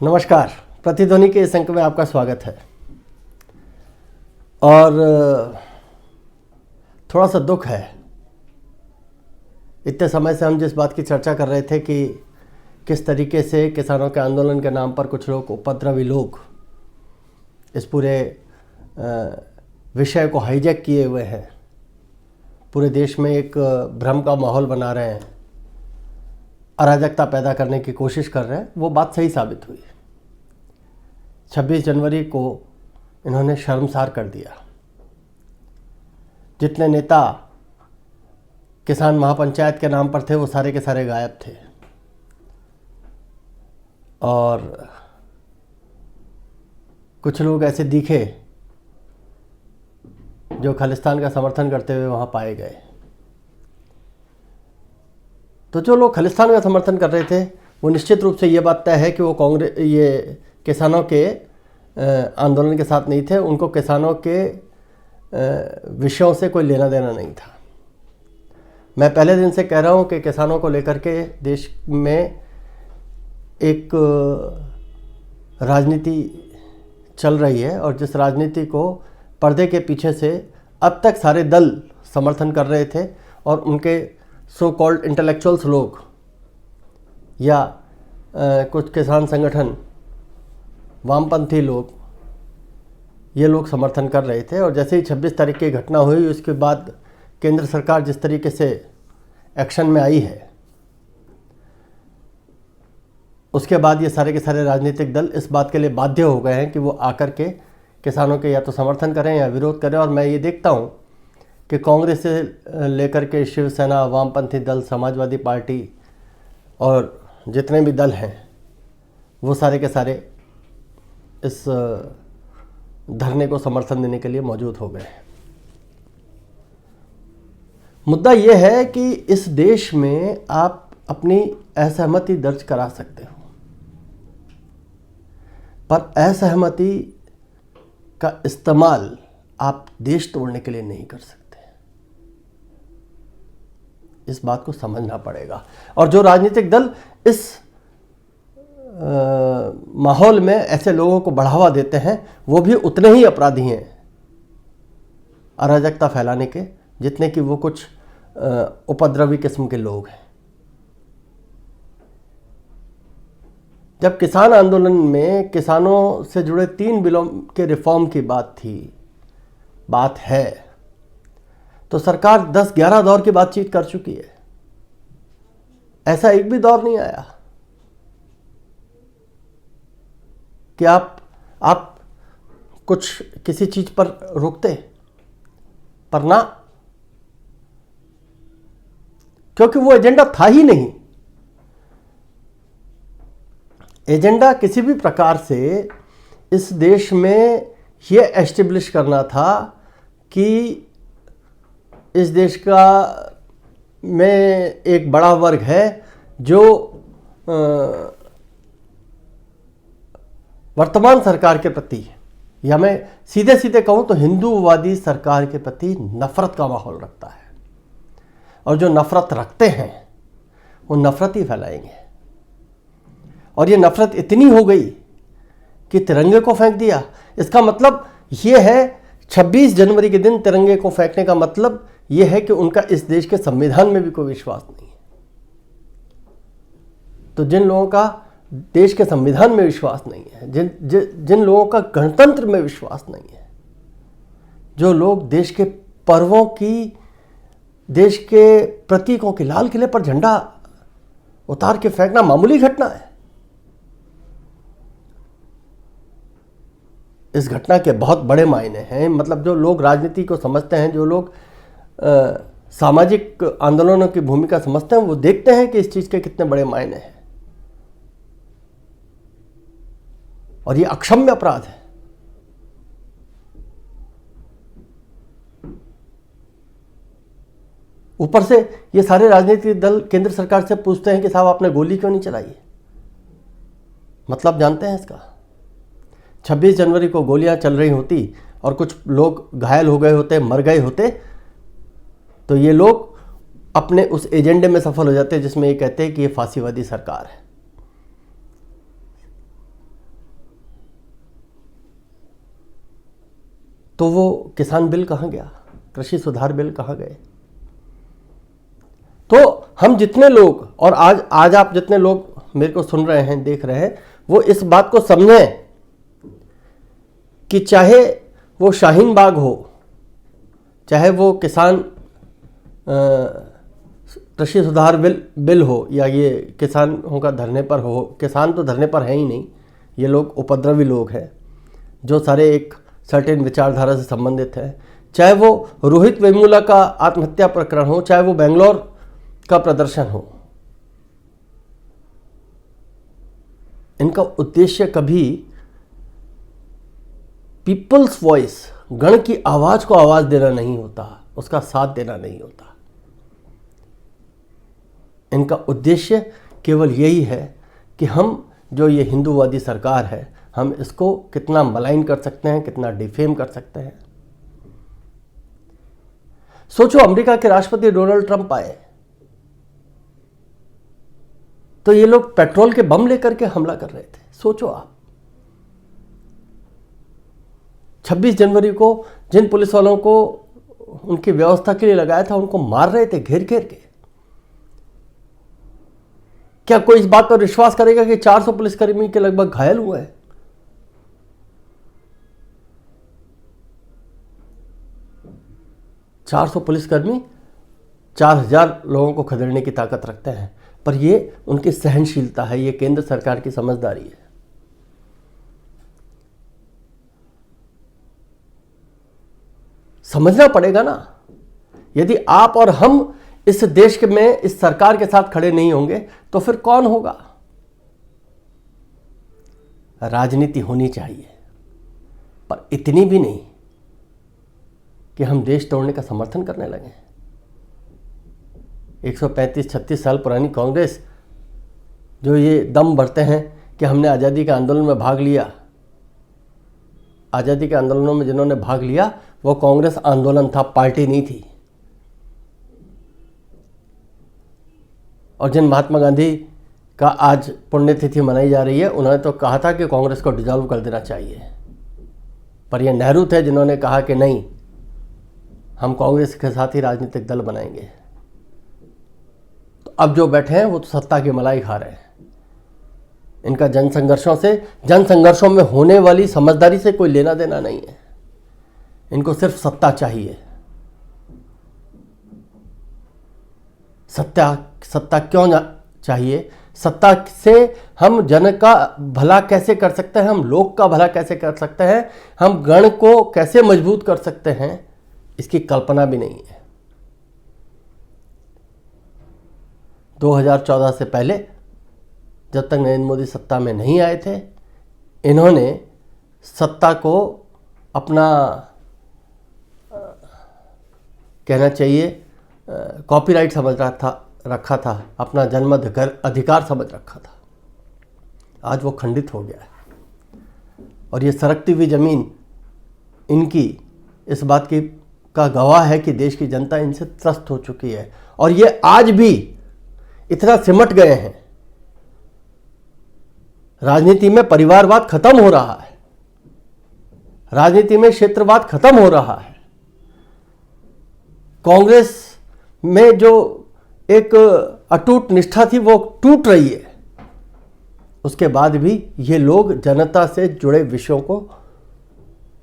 नमस्कार। प्रतिध्वनि के इस अंक में आपका स्वागत है। और थोड़ा सा दुख है, इतने समय से हम जिस बात की चर्चा कर रहे थे कि किस तरीके से किसानों के आंदोलन के नाम पर कुछ लोग, उपद्रवी लोग, इस पूरे विषय को हाईजैक किए हुए हैं, पूरे देश में एक भ्रम का माहौल बना रहे हैं, अराजकता पैदा करने की कोशिश कर रहे हैं। वो बात सही साबित हुई। 26 जनवरी को इन्होंने शर्मसार कर दिया। जितने नेता किसान महापंचायत के नाम पर थे वो सारे के सारे गायब थे। और कुछ लोग ऐसे दिखे जो खालिस्तान का समर्थन करते हुए वहाँ पाए गए। तो जो लोग खालिस्तान का समर्थन कर रहे थे वो निश्चित रूप से ये बात तय है कि वो ये किसानों के आंदोलन के साथ नहीं थे। उनको किसानों के विषयों से कोई लेना देना नहीं था। मैं पहले दिन से कह रहा हूँ कि किसानों को लेकर के देश में एक राजनीति चल रही है, और जिस राजनीति को पर्दे के पीछे से अब तक सारे दल समर्थन कर रहे थे, और उनके सो कॉल्ड इंटेलेक्चुअल्स लोग या कुछ किसान संगठन, वामपंथी लोग, ये लोग समर्थन कर रहे थे। और जैसे ही 26 तारीख की घटना हुई, उसके बाद केंद्र सरकार जिस तरीके से एक्शन में आई है, उसके बाद ये सारे के सारे राजनीतिक दल इस बात के लिए बाध्य हो गए हैं कि वो आकर के किसानों के या तो समर्थन करें या विरोध करें। और मैं ये देखता हूँ कि कांग्रेस से लेकर के शिवसेना, वामपंथी दल, समाजवादी पार्टी और जितने भी दल हैं वो सारे के सारे इस धरने को समर्थन देने के लिए मौजूद हो गए। मुद्दा ये है कि इस देश में आप अपनी असहमति दर्ज करा सकते हो, पर असहमति का इस्तेमाल आप देश तोड़ने के लिए नहीं कर सकते। इस बात को समझना पड़ेगा। और जो राजनीतिक दल इस माहौल में ऐसे लोगों को बढ़ावा देते हैं वो भी उतने ही अपराधी हैं अराजकता फैलाने के, जितने कि वो कुछ उपद्रवी किस्म के लोग हैं। जब किसान आंदोलन में किसानों से जुड़े 3 बिलों के रिफॉर्म की बात है, तो सरकार 10-11 दौर की बातचीत कर चुकी है। ऐसा एक भी दौर नहीं आया कि आप कुछ किसी चीज पर रुकते, पर ना, क्योंकि वो एजेंडा था ही नहीं। एजेंडा किसी भी प्रकार से इस देश में ये एस्टेब्लिश करना था कि इस देश का में एक बड़ा वर्ग है जो वर्तमान सरकार के प्रति, या मैं सीधे सीधे कहूँ तो हिंदूवादी सरकार के प्रति नफरत का माहौल रखता है। और जो नफरत रखते हैं वो नफरत ही फैलाएंगे। और ये नफरत इतनी हो गई कि तिरंगे को फेंक दिया। इसका मतलब ये है, 26 जनवरी के दिन तिरंगे को फेंकने का मतलब ये है कि उनका इस देश के संविधान में भी कोई विश्वास नहीं है। तो जिन लोगों का देश के संविधान में विश्वास नहीं है, जिन लोगों का गणतंत्र में विश्वास नहीं है, जो लोग देश के पर्वों की, देश के प्रतीकों की, लाल किले पर झंडा उतार के फेंकना मामूली घटना है। इस घटना के बहुत बड़े मायने हैं। मतलब जो लोग राजनीति को समझते हैं, जो लोग सामाजिक आंदोलनों की भूमिका समझते हैं, वो देखते हैं कि इस चीज के कितने बड़े मायने हैं। और ये अक्षम्य अपराध है। ऊपर से ये सारे राजनीतिक दल केंद्र सरकार से पूछते हैं कि साहब आपने गोली क्यों नहीं चलाई। मतलब जानते हैं इसका? 26 जनवरी को गोलियां चल रही होती और कुछ लोग घायल हो गए होते, मर गए होते, तो ये लोग अपने उस एजेंडे में सफल हो जाते हैं जिसमें ये कहते हैं कि ये फांसीवादी सरकार है। तो वो किसान बिल कहाँ गया, कृषि सुधार बिल कहाँ गए? तो हम जितने लोग, और आज आप जितने लोग मेरे को सुन रहे हैं, देख रहे हैं, वो इस बात को समझें कि चाहे वो शाहीन बाग हो, चाहे वो किसान कृषि सुधार बिल हो, या ये किसानों का धरने पर हो। किसान तो धरने पर है ही नहीं, ये लोग उपद्रवी लोग हैं जो सारे एक सर्टेन विचारधारा से संबंधित है। चाहे वो रोहित वेमुला का आत्महत्या प्रकरण हो, चाहे वो बेंगलोर का प्रदर्शन हो, इनका उद्देश्य कभी पीपल्स वॉइस, गण की आवाज को आवाज देना नहीं होता, उसका साथ देना नहीं होता। इनका उद्देश्य केवल यही है कि हम जो ये हिंदूवादी सरकार है, हम इसको कितना मलाइन कर सकते हैं, कितना डिफेम कर सकते हैं। सोचो, अमेरिका के राष्ट्रपति डोनाल्ड ट्रंप आए तो ये लोग पेट्रोल के बम लेकर के हमला कर रहे थे। सोचो आप, 26 जनवरी को जिन पुलिस वालों को उनकी व्यवस्था के लिए लगाया था, उनको मार रहे थे घेर घेर के। क्या कोई इस बात पर विश्वास करेगा कि 400 पुलिसकर्मी के लगभग घायल हुए हैं? चार 400 पुलिसकर्मी 4000 लोगों को खदेड़ने की ताकत रखते हैं, पर ये उनकी सहनशीलता है, ये केंद्र सरकार की समझदारी है। समझना पड़ेगा ना। यदि आप और हम इस देश में इस सरकार के साथ खड़े नहीं होंगे तो फिर कौन होगा? राजनीति होनी चाहिए, पर इतनी भी नहीं कि हम देश तोड़ने का समर्थन करने लगे। 135-36 साल पुरानी कांग्रेस जो ये दम भरते हैं कि हमने आज़ादी के आंदोलन में भाग लिया, आज़ादी के आंदोलनों में जिन्होंने भाग लिया वो कांग्रेस आंदोलन था, पार्टी नहीं थी। और जिन महात्मा गांधी का आज पुण्यतिथि मनाई जा रही है, उन्होंने तो कहा था कि कांग्रेस को डिसॉल्व कर देना चाहिए, पर ये नेहरू थे जिन्होंने कहा कि नहीं, हम कांग्रेस के साथ ही राजनीतिक दल बनाएंगे। तो अब जो बैठे हैं वो तो सत्ता की मलाई खा रहे हैं। इनका जनसंघर्षों में होने वाली समझदारी से कोई लेना देना नहीं है। इनको सिर्फ सत्ता चाहिए। सत्ता क्यों चाहिए? सत्ता से हम जन का भला कैसे कर सकते हैं, हम लोग का भला कैसे कर सकते हैं, हम गण को कैसे मजबूत कर सकते हैं, इसकी कल्पना भी नहीं है। 2014 से पहले जब तक नरेंद्र मोदी सत्ता में नहीं आए थे, इन्होंने सत्ता को अपना कहना चाहिए कॉपीराइट समझ रखा था, अपना जन्म अधिकार समझ रखा था। आज वो खंडित हो गया है और ये सरकती हुई जमीन इनकी इस बात की का गवाह है कि देश की जनता इनसे त्रस्त हो चुकी है। और ये आज भी इतना सिमट गए हैं। राजनीति में परिवारवाद खत्म हो रहा है, राजनीति में क्षेत्रवाद खत्म हो रहा है। कांग्रेस में जो एक अटूट निष्ठा थी वो टूट रही है। उसके बाद भी ये लोग जनता से जुड़े विषयों को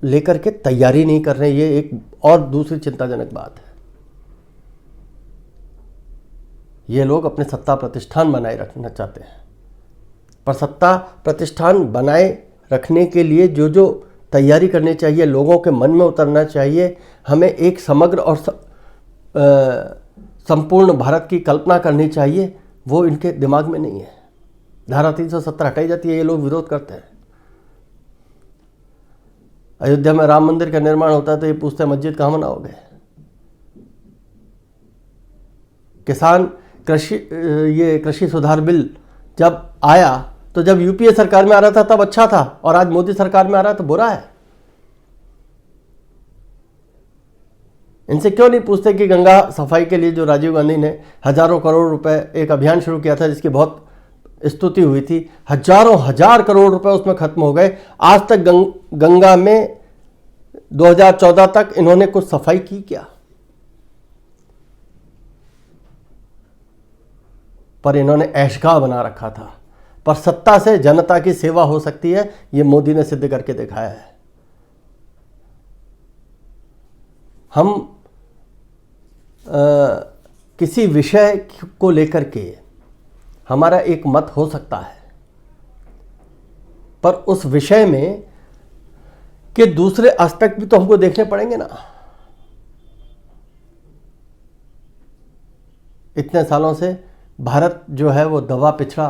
लेकर के तैयारी नहीं कर रहे। ये एक और दूसरी चिंताजनक बात है। ये लोग अपने सत्ता प्रतिष्ठान बनाए रखना चाहते हैं, पर सत्ता प्रतिष्ठान बनाए रखने के लिए जो जो तैयारी करनी चाहिए, लोगों के मन में उतरना चाहिए, हमें एक समग्र और संपूर्ण भारत की कल्पना करनी चाहिए, वो इनके दिमाग में नहीं है। धारा 370 हटाई जाती है, ये लोग विरोध करते हैं। अयोध्या में राम मंदिर का निर्माण होता है तो ये पूछते हैं मस्जिद कहाँ बनाओगे। किसान कृषि सुधार बिल जब आया तो जब यूपीए सरकार में आ रहा था तब अच्छा था, और आज मोदी सरकार में आ रहा है तो बुरा है। इनसे क्यों नहीं पूछते कि गंगा सफाई के लिए जो राजीव गांधी ने हजारों करोड़ रुपए एक अभियान शुरू किया था जिसकी बहुत स्तुति हुई थी, हजार करोड़ रुपए उसमें खत्म हो गए। आज तक गंगा में 2014 तक इन्होंने कुछ सफाई की क्या? पर इन्होंने ऐशगाह बना रखा था। पर सत्ता से जनता की सेवा हो सकती है, ये मोदी ने सिद्ध करके दिखाया है। हम किसी विषय को लेकर के हमारा एक मत हो सकता है, पर उस विषय में के दूसरे एस्पेक्ट भी तो हमको देखने पड़ेंगे ना। इतने सालों से भारत जो है वो दवा पिछड़ा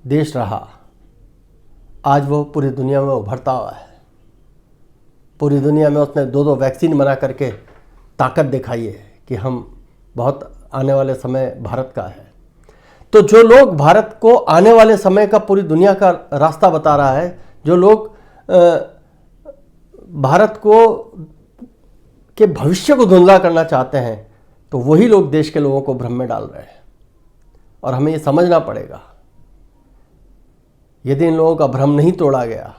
देश रहा, आज वो पूरी दुनिया में उभरता हुआ है। पूरी दुनिया में उसने 2 वैक्सीन बना करके ताकत दिखाई है कि हम बहुत आने वाले समय भारत का है। तो जो लोग भारत को आने वाले समय का पूरी दुनिया का रास्ता बता रहा है, जो लोग भारत को के भविष्य को धुंधला करना चाहते हैं, तो वही लोग देश के लोगों को भ्रम में डाल रहे हैं। और हमें ये समझना पड़ेगा, यदि इन लोगों का भ्रम नहीं तोड़ा गया,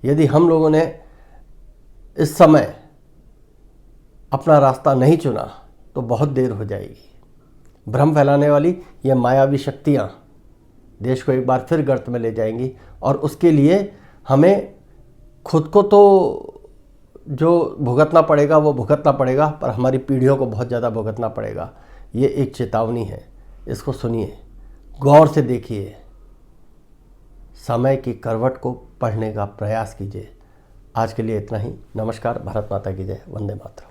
यदि हम लोगों ने इस समय अपना रास्ता नहीं चुना, तो बहुत देर हो जाएगी। भ्रम फैलाने वाली ये मायावी शक्तियाँ देश को एक बार फिर गर्त में ले जाएंगी, और उसके लिए हमें खुद को तो जो भुगतना पड़ेगा वो भुगतना पड़ेगा, पर हमारी पीढ़ियों को बहुत ज़्यादा भुगतना पड़ेगा। ये एक चेतावनी है, इसको सुनिए, गौर से देखिए, समय की करवट को पढ़ने का प्रयास कीजिए। आज के लिए इतना ही। नमस्कार। भारत माता की जय। वंदे मातरम।